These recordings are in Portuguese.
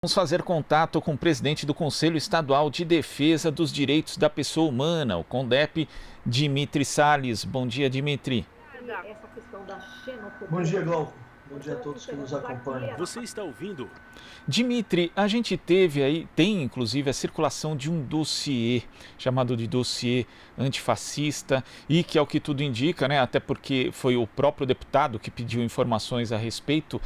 Vamos fazer contato com o presidente do Conselho Estadual de Defesa dos Direitos da Pessoa Humana, o CONDEP, Dimitri Salles. Bom dia, Dimitri. Bom dia, Glauco. Bom dia a todos que nos acompanham. Você está ouvindo? Dimitri, a gente tem inclusive a circulação de um dossiê, chamado de dossiê antifascista, e que, ao que tudo indica, né, até porque foi o próprio deputado que pediu informações a respeito,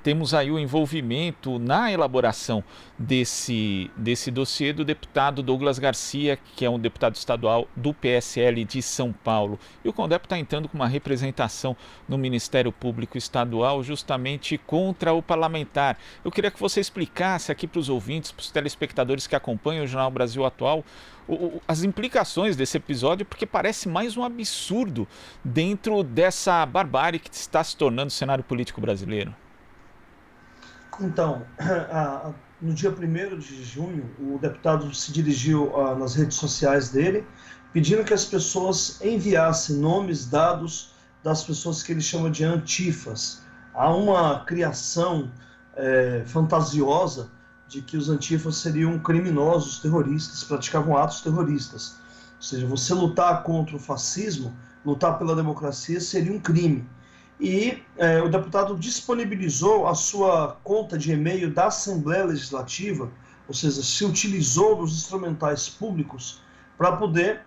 temos aí o envolvimento na elaboração desse dossiê do deputado Douglas Garcia, que é um deputado estadual do PSL de São Paulo. E o CONDEP está entrando com uma representação no Ministério Público Estadual justamente contra o parlamentar. Eu queria que você explicasse aqui para os ouvintes, para os telespectadores que acompanham o Jornal Brasil Atual, as implicações desse episódio, porque parece mais um absurdo dentro dessa barbárie que está se tornando o cenário político brasileiro. Então, no dia 1º de junho, o deputado se dirigiu nas redes sociais dele, pedindo que as pessoas enviassem nomes, dados das pessoas que ele chama de antifas. Há uma criação fantasiosa de que os antifas seriam criminosos, terroristas, praticavam atos terroristas. Ou seja, você lutar contra o fascismo, lutar pela democracia seria um crime. E o deputado disponibilizou a sua conta de e-mail da Assembleia Legislativa, ou seja, se utilizou dos instrumentais públicos para poder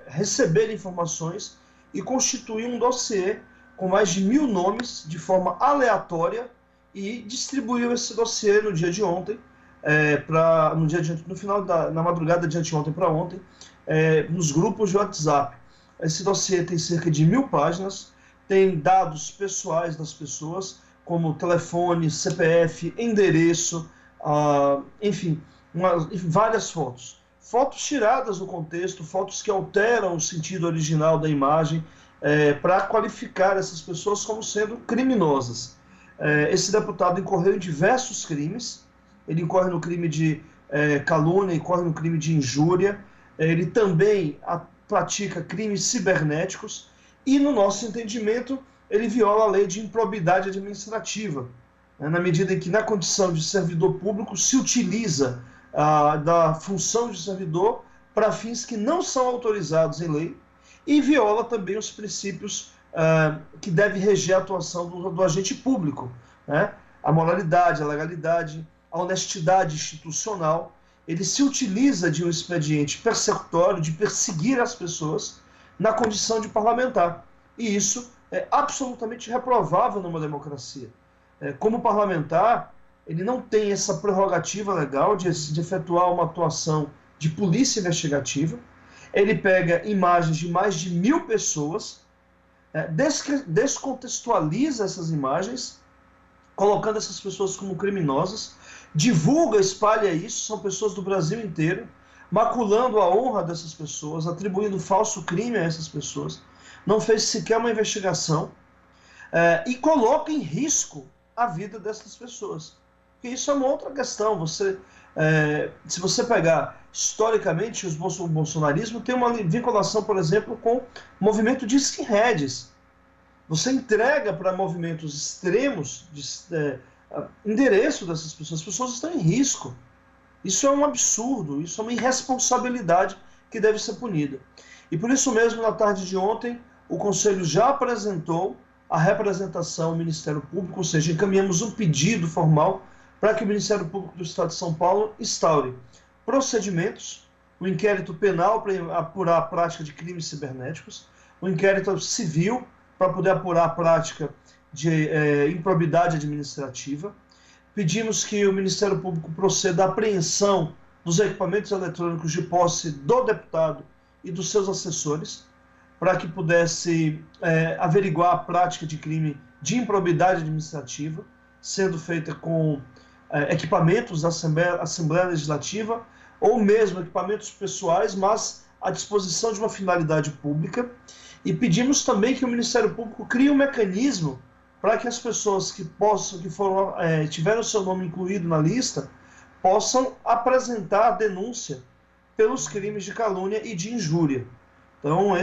receber informações e constituir um dossiê com mais de 1.000 nomes de forma aleatória, e distribuiu esse dossiê no dia de ontem, na madrugada de anteontem para ontem, nos grupos de WhatsApp. Esse dossiê tem cerca de 1.000 páginas, tem dados pessoais das pessoas, como telefone, CPF, endereço, enfim, várias fotos. Fotos tiradas do contexto, fotos que alteram o sentido original da imagem, para qualificar essas pessoas como sendo criminosas. Esse deputado incorreu em diversos crimes. Ele incorre no crime de calúnia, incorre no crime de injúria, ele também pratica crimes cibernéticos e, no nosso entendimento, ele viola a lei de improbidade administrativa, na medida em que, na condição de servidor público, se utiliza da função de servidor para fins que não são autorizados em lei, e viola também os princípios que deve reger a atuação do agente público, né? A moralidade, a legalidade, a honestidade institucional. Ele se utiliza de um expediente persecutório, de perseguir as pessoas na condição de parlamentar. E isso é absolutamente reprovável numa democracia. Como parlamentar, ele não tem essa prerrogativa legal de efetuar uma atuação de polícia investigativa. Ele pega imagens de mais de 1.000 pessoas, descontextualiza essas imagens, colocando essas pessoas como criminosas, divulga, espalha isso, são pessoas do Brasil inteiro, maculando a honra dessas pessoas, atribuindo falso crime a essas pessoas, não fez sequer uma investigação, e coloca em risco a vida dessas pessoas. Porque isso é uma outra questão. Se você pegar historicamente, o bolsonarismo tem uma vinculação, por exemplo, com o movimento de skinheads. Você entrega para movimentos extremos endereço dessas pessoas. As pessoas estão em risco. Isso é um absurdo, isso é uma irresponsabilidade que deve ser punida. E por isso mesmo, na tarde de ontem, o Conselho já apresentou a representação ao Ministério Público, ou seja, encaminhamos um pedido formal para que o Ministério Público do Estado de São Paulo instaure procedimentos, o inquérito penal para apurar a prática de crimes cibernéticos, o inquérito civil para poder apurar a prática de improbidade administrativa. Pedimos que o Ministério Público proceda à apreensão dos equipamentos eletrônicos de posse do deputado e dos seus assessores, para que pudesse averiguar a prática de crime de improbidade administrativa, sendo feita com equipamentos da Assembleia Legislativa, ou mesmo equipamentos pessoais, mas à disposição de uma finalidade pública. E pedimos também que o Ministério Público crie um mecanismo para que as pessoas que tiveram o seu nome incluído na lista possam apresentar a denúncia pelos crimes de calúnia e de injúria. Então,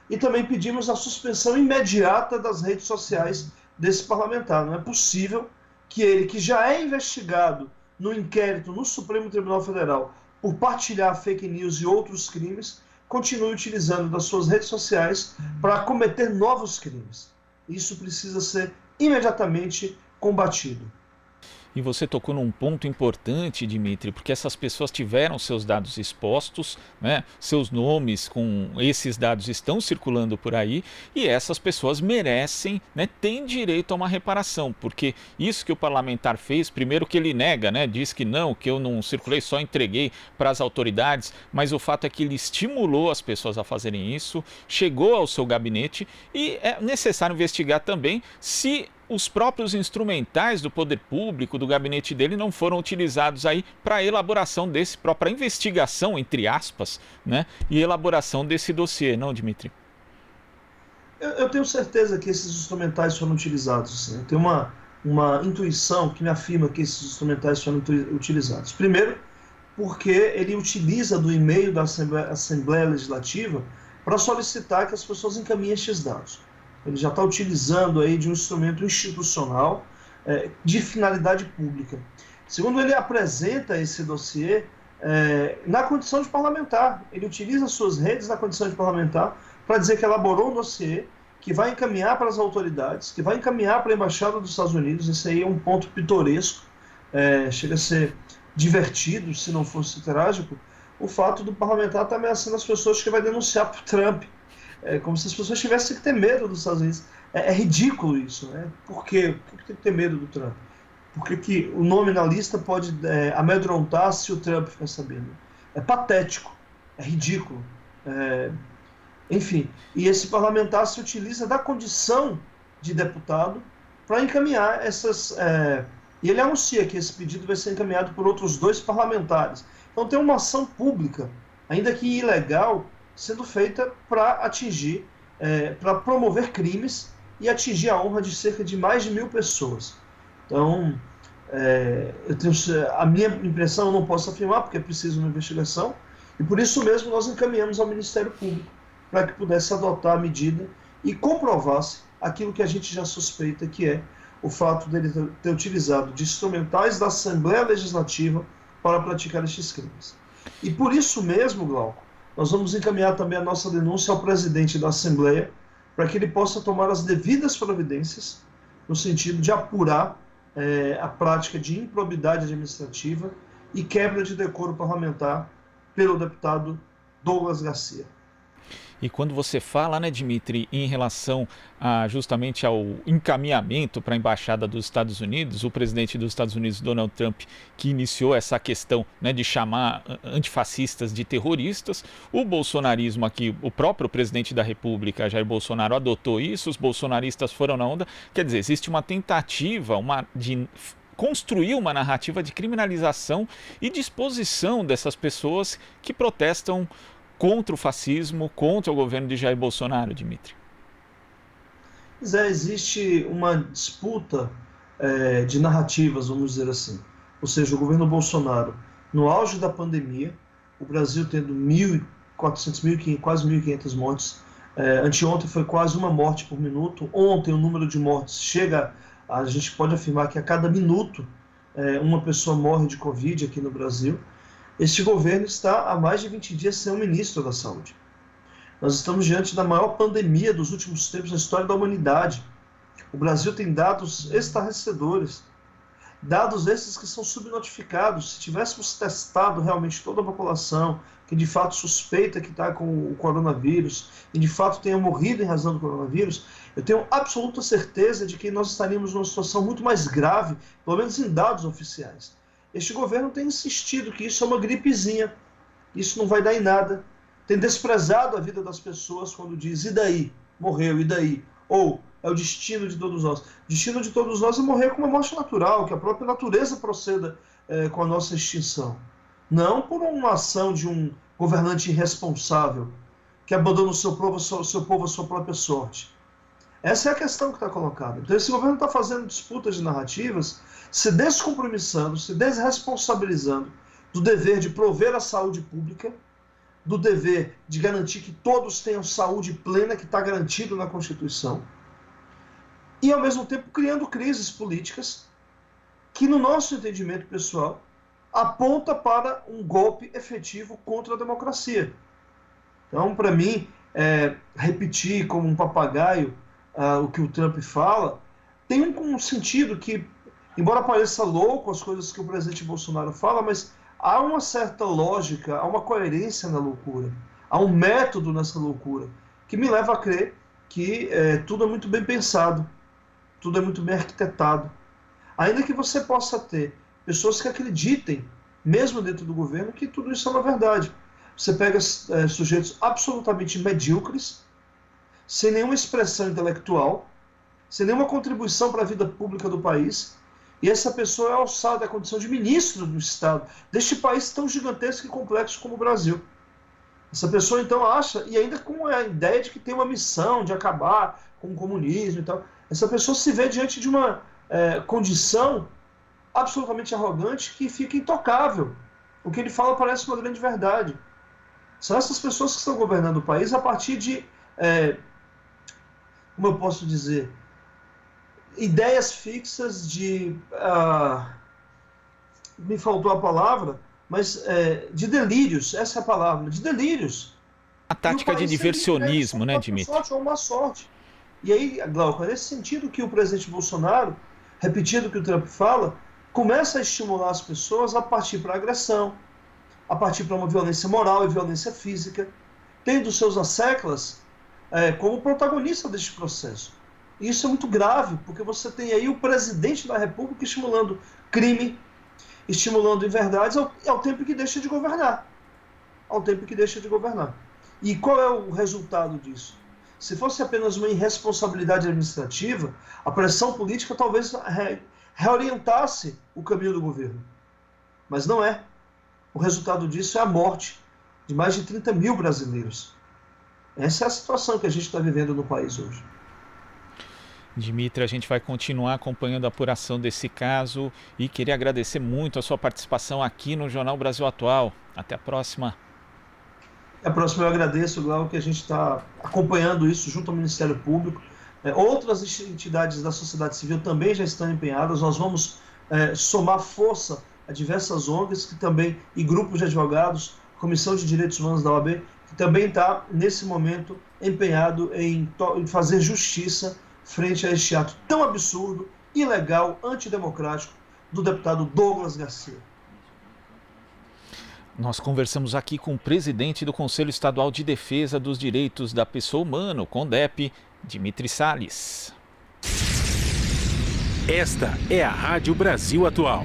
E também pedimos a suspensão imediata das redes sociais desse parlamentar. Não é possível que ele, que já é investigado no inquérito no Supremo Tribunal Federal por partilhar fake news e outros crimes, continue utilizando das suas redes sociais para cometer novos crimes. Isso precisa ser imediatamente combatido. E você tocou num ponto importante, Dimitri, porque essas pessoas tiveram seus dados expostos, né? Seus nomes com esses dados estão circulando por aí e essas pessoas merecem, né? Têm direito a uma reparação, porque isso que o parlamentar fez, primeiro que ele nega, né? Diz que não, que eu não circulei, só entreguei para as autoridades, mas o fato é que ele estimulou as pessoas a fazerem isso, chegou ao seu gabinete e é necessário investigar também se os próprios instrumentais do poder público, do gabinete dele, não foram utilizados aí para a elaboração desse, para investigação, entre aspas, né, e elaboração desse dossiê, não, Dimitri? Eu tenho certeza que esses instrumentais foram utilizados. Assim. Eu tenho uma intuição que me afirma que esses instrumentais foram utilizados. Primeiro, porque ele utiliza do e-mail da Assembleia Legislativa para solicitar que as pessoas encaminhem estes dados. Ele já está utilizando aí de um instrumento institucional de finalidade pública. Segundo, ele apresenta esse dossiê na condição de parlamentar. Ele utiliza suas redes na condição de parlamentar para dizer que elaborou um dossiê, que vai encaminhar para as autoridades, que vai encaminhar para a Embaixada dos Estados Unidos. Esse aí é um ponto pitoresco, chega a ser divertido, se não fosse trágico, o fato do parlamentar estar ameaçando as pessoas que vai denunciar para o Trump. É como se as pessoas tivessem que ter medo dos Estados Unidos. É ridículo isso, né? Por quê? Por que tem que ter medo do Trump? Por que o nome na lista pode amedrontar se o Trump ficar sabendo? É patético, é ridículo. Enfim, e esse parlamentar se utiliza da condição de deputado para encaminhar essas... e ele anuncia que esse pedido vai ser encaminhado por outros 2 parlamentares. Então tem uma ação pública, ainda que ilegal, sendo feita para atingir, para promover crimes e atingir a honra de cerca de mais de 1.000 pessoas. Então, a minha impressão eu não posso afirmar, porque é preciso uma investigação, e por isso mesmo nós encaminhamos ao Ministério Público, para que pudesse adotar a medida e comprovasse aquilo que a gente já suspeita, que é o fato dele ter utilizado de instrumentais da Assembleia Legislativa para praticar estes crimes. E por isso mesmo, Glauco, nós vamos encaminhar também a nossa denúncia ao presidente da Assembleia para que ele possa tomar as devidas providências no sentido de apurar a prática de improbidade administrativa e quebra de decoro parlamentar pelo deputado Douglas Garcia. E quando você fala, né, Dimitri, em relação justamente ao encaminhamento para a Embaixada dos Estados Unidos, o presidente dos Estados Unidos, Donald Trump, que iniciou essa questão, né, de chamar antifascistas de terroristas, o bolsonarismo aqui, o próprio presidente da República, Jair Bolsonaro, adotou isso, os bolsonaristas foram na onda, quer dizer, existe uma tentativa de construir uma narrativa de criminalização e de exposição dessas pessoas que protestam contra o fascismo, contra o governo de Jair Bolsonaro, Dimitri? Existe uma disputa de narrativas, vamos dizer assim. Ou seja, o governo Bolsonaro, no auge da pandemia, o Brasil tendo 1.400, quase 1.500 mortes, anteontem foi quase uma morte por minuto, ontem o número de mortes chega, a gente pode afirmar que a cada minuto uma pessoa morre de Covid aqui no Brasil. Este governo está há mais de 20 dias sem um ministro da Saúde. Nós estamos diante da maior pandemia dos últimos tempos na história da humanidade. O Brasil tem dados estarrecedores, dados esses que são subnotificados. Se tivéssemos testado realmente toda a população que de fato suspeita que está com o coronavírus e de fato tenha morrido em razão do coronavírus, eu tenho absoluta certeza de que nós estaríamos numa situação muito mais grave, pelo menos em dados oficiais. Este governo tem insistido que isso é uma gripezinha, isso não vai dar em nada. Tem desprezado a vida das pessoas quando diz, e daí? Morreu, e daí? Ou, é o destino de todos nós. O destino de todos nós é morrer com uma morte natural, que a própria natureza proceda com a nossa extinção. Não por uma ação de um governante irresponsável, que abandona o seu povo à sua própria sorte. Essa é a questão que está colocada. Então, esse governo está fazendo disputas de narrativas, se descompromissando, se desresponsabilizando do dever de prover a saúde pública, do dever de garantir que todos tenham saúde plena, que está garantido na Constituição, e, ao mesmo tempo, criando crises políticas que, no nosso entendimento pessoal, aponta para um golpe efetivo contra a democracia. Então, para mim, repetir como um papagaio o que o Trump fala, tem um sentido que, embora pareça louco as coisas que o presidente Bolsonaro fala, mas há uma certa lógica, há uma coerência na loucura, há um método nessa loucura, que me leva a crer que tudo é muito bem pensado, tudo é muito bem arquitetado. Ainda que você possa ter pessoas que acreditem, mesmo dentro do governo, que tudo isso é uma verdade. Você pega sujeitos absolutamente medíocres, sem nenhuma expressão intelectual, sem nenhuma contribuição para a vida pública do país, e essa pessoa é alçada à condição de ministro do Estado deste país tão gigantesco e complexo como o Brasil. Essa pessoa então acha, e ainda com a ideia de que tem uma missão de acabar com o comunismo e tal, essa pessoa se vê diante de uma condição absolutamente arrogante que fica intocável. O que ele fala parece uma grande verdade. São essas pessoas que estão governando o país a partir de, como eu posso dizer, ideias fixas de... me faltou a palavra, mas de delírios, essa é a palavra, de delírios. A tática de diversionismo, né, Dmitry? Sorte ou má sorte. E aí, Glauco, é nesse sentido que o presidente Bolsonaro, repetindo o que o Trump fala, começa a estimular as pessoas a partir para a agressão, a partir para uma violência moral e violência física, tendo seus asseclas como protagonista deste processo. E isso é muito grave, porque você tem aí o presidente da República estimulando crime, estimulando inverdades ao tempo que deixa de governar. Ao tempo que deixa de governar. E qual é o resultado disso? Se fosse apenas uma irresponsabilidade administrativa, a pressão política talvez reorientasse o caminho do governo. Mas não é. O resultado disso é a morte de mais de 30 mil brasileiros. Essa é a situação que a gente está vivendo no país hoje. Dmitry, a gente vai continuar acompanhando a apuração desse caso e queria agradecer muito a sua participação aqui no Jornal Brasil Atual. Até a próxima. A próxima eu agradeço, Glauco, que a gente está acompanhando isso junto ao Ministério Público. Outras entidades da sociedade civil também já estão empenhadas. Nós vamos somar força a diversas ONGs e grupos de advogados, Comissão de Direitos Humanos da OAB, que também está, nesse momento, empenhado em fazer justiça frente a este ato tão absurdo, ilegal, antidemocrático do deputado Douglas Garcia. Nós conversamos aqui com o presidente do Conselho Estadual de Defesa dos Direitos da Pessoa Humana, o CONDEP, Dmitry Salles. Esta é a Rádio Brasil Atual.